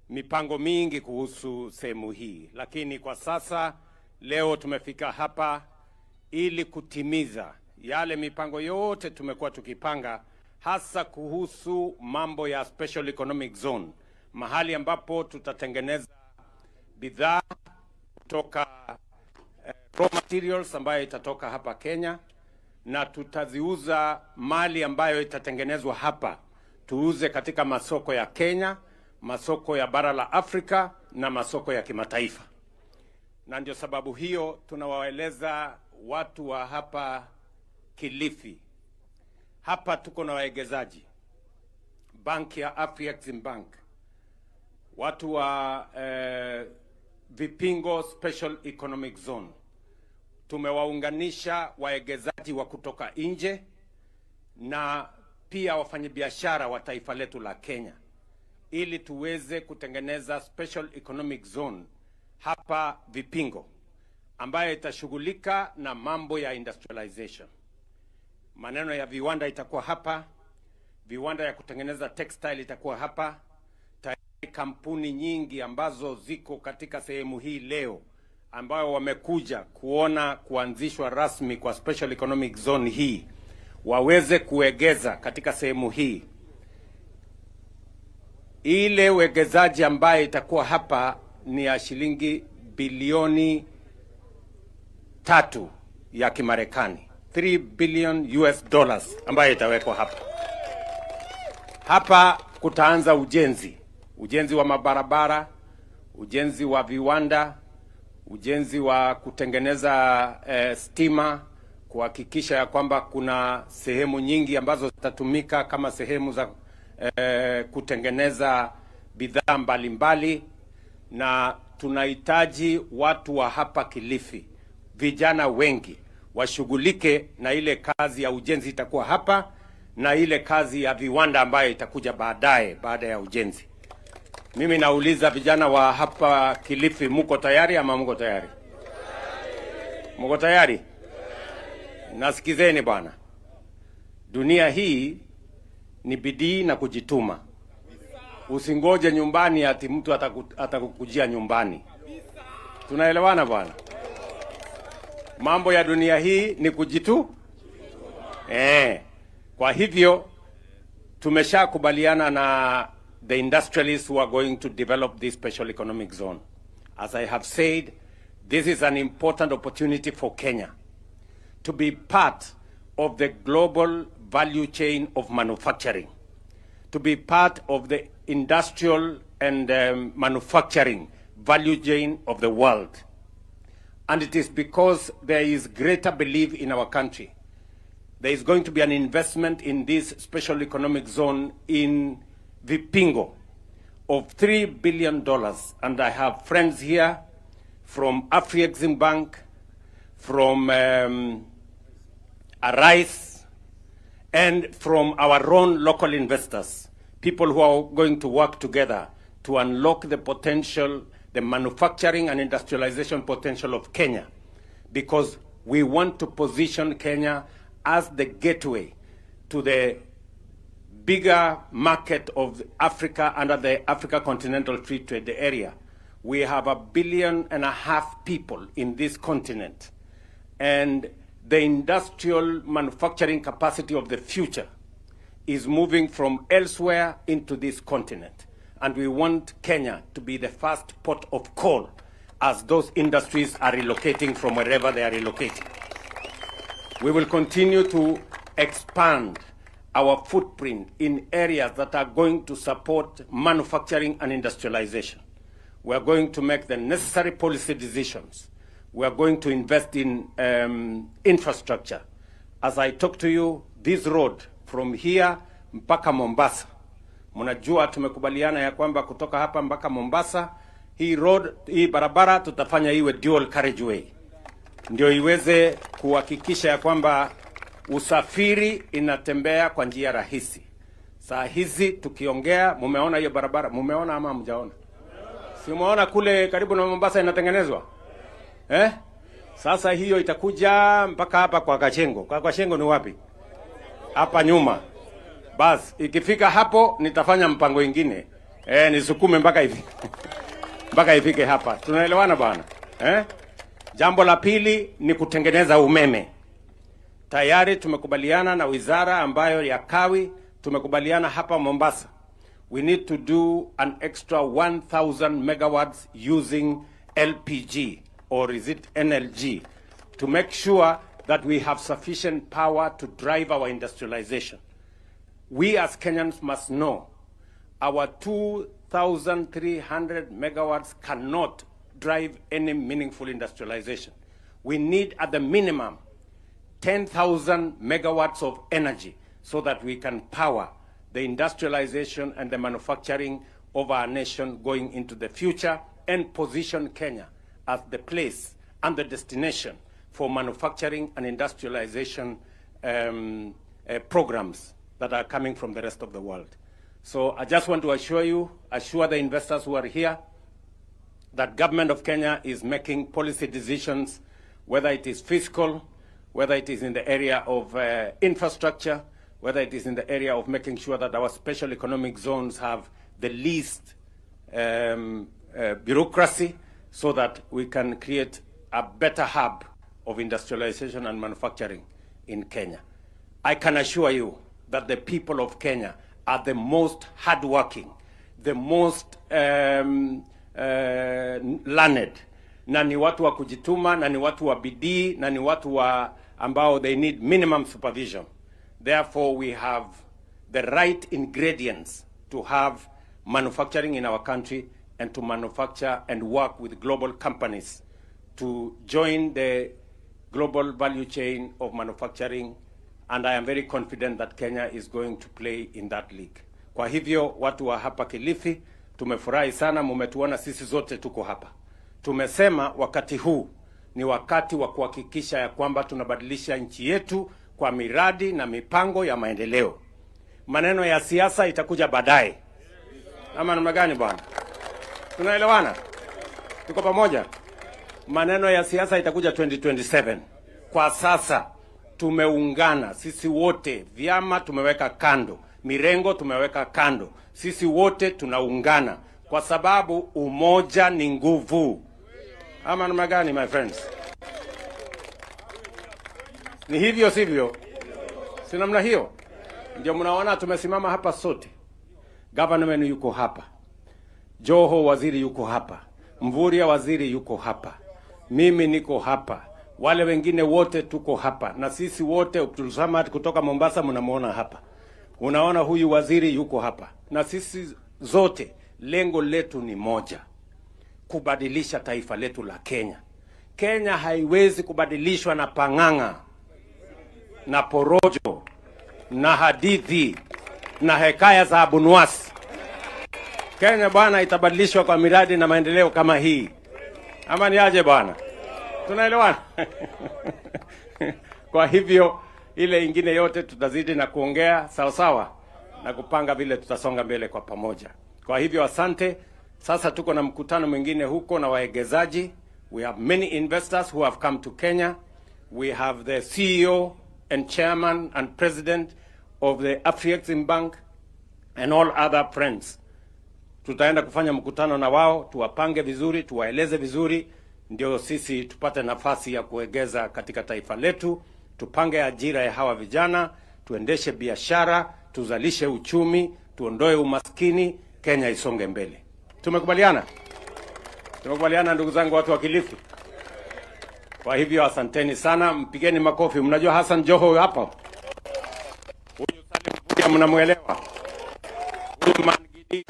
mipango mingi kuhusu sehemu hii, lakini kwa sasa leo tumefika hapa ili kutimiza yale mipango yote tumekuwa tukipanga, hasa kuhusu mambo ya Special Economic Zone, mahali ambapo tutatengeneza bidhaa kutoka raw materials ambayo itatoka hapa Kenya, na tutaziuza mali ambayo itatengenezwa hapa, tuuze katika masoko ya Kenya, masoko ya bara la Afrika na masoko ya kimataifa. Na ndio sababu hiyo tunawaeleza watu wa hapa Kilifi. Hapa tuko na waegezaji, banki ya Afreximbank, watu wa Vipingo Special Economic Zone. Tumewaunganisha waegezaji wa kutoka nje na pia wafanyabiashara wa taifa letu la Kenya, ili tuweze kutengeneza Special Economic Zone hapa Vipingo, ambayo itashughulika na mambo ya industrialization. Maneno ya viwanda itakuwa hapa, viwanda ya kutengeneza textile itakuwa hapa. Tayari kampuni nyingi ambazo ziko katika sehemu hii leo, ambayo wamekuja kuona kuanzishwa rasmi kwa Special Economic Zone hii, waweze kuegeza katika sehemu hii. Ile uwegezaji ambaye itakuwa hapa ni ya shilingi bilioni 3 ya Kimarekani, 3 billion US dollars ambaye itawekwa hapa. Hapa kutaanza ujenzi wa mabarabara, ujenzi wa viwanda, ujenzi wa kutengeneza stima, kuhakikisha ya kwamba kuna sehemu nyingi ambazo zitatumika kama sehemu za kutengeneza bidhaa mbalimbali. Na tunahitaji watu wa hapa Kilifi, vijana wengi, washughulike na ile kazi ya ujenzi itakuwa hapa, na ile kazi ya viwanda ambayo itakuja baada ya ujenzi. Mimi nauliza vijana wa hapa Kilifi, muko tayari ama muko tayari? Muko tayari? Nasikizeni bwana. Dunia hii ni bidii na kujituma. Usingoje nyumbani ati mtu atakukujia nyumbani. Tunaelewana bwana? Mambo ya dunia hii ni Kwa hivyo tumeshakubaliana na the industrialists who are going to develop this Special Economic Zone. As I have said, this is an important opportunity for Kenya to be part of the global value chain of manufacturing, to be part of the industrial and manufacturing value chain of the world. And it is because there is greater belief in our country. There is going to be an investment in this Special Economic Zone in Vipingo of $3 billion. And I have friends here from Afreximbank, from Arise, and from our own local investors, people who are going to work together to unlock the potential, the manufacturing and industrialization potential of Kenya, because we want to position Kenya as the gateway to the bigger market of Africa under the Africa Continental Free Trade Area. We have 1.5 billion people in this continent, and the industrial manufacturing capacity of the future is moving from elsewhere into this continent. And we want Kenya to be the first port of call as those industries are relocating from wherever they are relocating. We will continue to expand our footprint in areas that are going to support manufacturing and industrialization. We are going to make the necessary policy decisions. We are going to invest in infrastructure. As I talk to you, this road from here mpaka Mombasa, mnajua tumekubaliana ya kwamba kutoka hapa mpaka Mombasa, hii road, hii barabara tutafanya iwe dual carriageway, ndio iweze kuhakikisha ya kwamba usafiri inatembea kwa njia rahisi. Saa hizi tukiongea, mumeona hiyo barabara, mumeona ama mjaona? Si mumeona kule karibu na Mombasa inatengenezwa? Sasa hiyo itakuja mpaka hapa kwa Kashengo. Kwa Kashengo ni wapi? Hapa nyuma. Bas, ikifika hapo nitafanya mpango ingine. Nisukume mpaka hivi mpaka ifike hapa. Tunaelewana bwana? Jambo la pili ni kutengeneza umeme. Tayari tumekubaliana na wizara ambayo ya kawi, tumekubaliana hapa Mombasa. We need to do an extra 1,000 megawatts using LPG, or is it NLG, to make sure that we have sufficient power to drive our industrialization. We as Kenyans must know our 2,300 megawatts cannot drive any meaningful industrialization. We need at the minimum 10,000 megawatts of energy so that we can power the industrialization and the manufacturing of our nation going into the future and position Kenya as the place and the destination for manufacturing and industrialization programs that are coming from the rest of the world. So I just want to assure the investors who are here that government of Kenya is making policy decisions, whether it is fiscal, whether it is in the area of infrastructure, whether it is in the area of making sure that our special economic zones have the least bureaucracy, so that we can create a better hub of industrialization and manufacturing in Kenya. I can assure you that the people of Kenya are the most hardworking, the most learned, na ni watu wa kujituma, na ni watu wa bidii, na ni watu wa ambao they need minimum supervision. Therefore, we have the right ingredients to have manufacturing in our country and to manufacture and work with global companies to join the global value chain of manufacturing, and I am very confident that Kenya is going to play in that league. Kwa hivyo watu wa hapa Kilifi, tumefurahi sana, mumetuona sisi zote tuko hapa. Tumesema wakati huu ni wakati wa kuhakikisha ya kwamba tunabadilisha nchi yetu kwa miradi na mipango ya maendeleo. Maneno ya siasa itakuja baadaye. Ama namna gani bwana? Tunaelewana? Tuko pamoja? Maneno ya siasa itakuja 2027. Kwa sasa tumeungana sisi wote, vyama tumeweka kando, mirengo tumeweka kando. Sisi wote tunaungana kwa sababu umoja ni nguvu. Ama namna gani my friends? Ni hivyo sivyo? Si namna hiyo? Ndio mnaona tumesimama hapa sote. Governor wenu yuko hapa. Joho waziri yuko hapa. Mvurya waziri yuko hapa. Mimi niko hapa. Wale wengine wote tuko hapa. Na sisi wote tulisema kutoka Mombasa mnamuona hapa. Unaona huyu waziri yuko hapa. Na sisi zote lengo letu ni moja. Kubadilisha taifa letu la Kenya. Kenya haiwezi kubadilishwa na pang'ang'a, na porojo, na hadithi, na hekaya za Abunuwasi. Kenya bwana itabadilishwa kwa miradi na maendeleo kama hii. Ama ni aje bwana? Tunaelewana? Kwa hivyo ile ingine yote tutazidi na kuongea sawa sawa na kupanga vile tutasonga mbele kwa pamoja. Kwa hivyo asante. Sasa tuko na mkutano mwingine huko na waegezaji. We have many investors who have come to Kenya. We have the CEO and chairman and president of the Afrexim Bank and all other friends. Tutaenda kufanya mkutano na wao, tuwapange vizuri, tuwaeleze vizuri, ndio sisi tupate nafasi ya kuegeza katika taifa letu, tupange ajira ya hawa vijana, tuendeshe biashara, tuzalishe uchumi, tuondoe umaskini, Kenya isonge mbele. Tumekubaliana? Tumekubaliana ndugu zangu watu wa Kilifi. Kwa hivyo asanteni sana, mpigeni makofi. Mnajua Hassan Joho hapa? Huyu Salim Mvurya mnamuelewa? Huyu Mangidi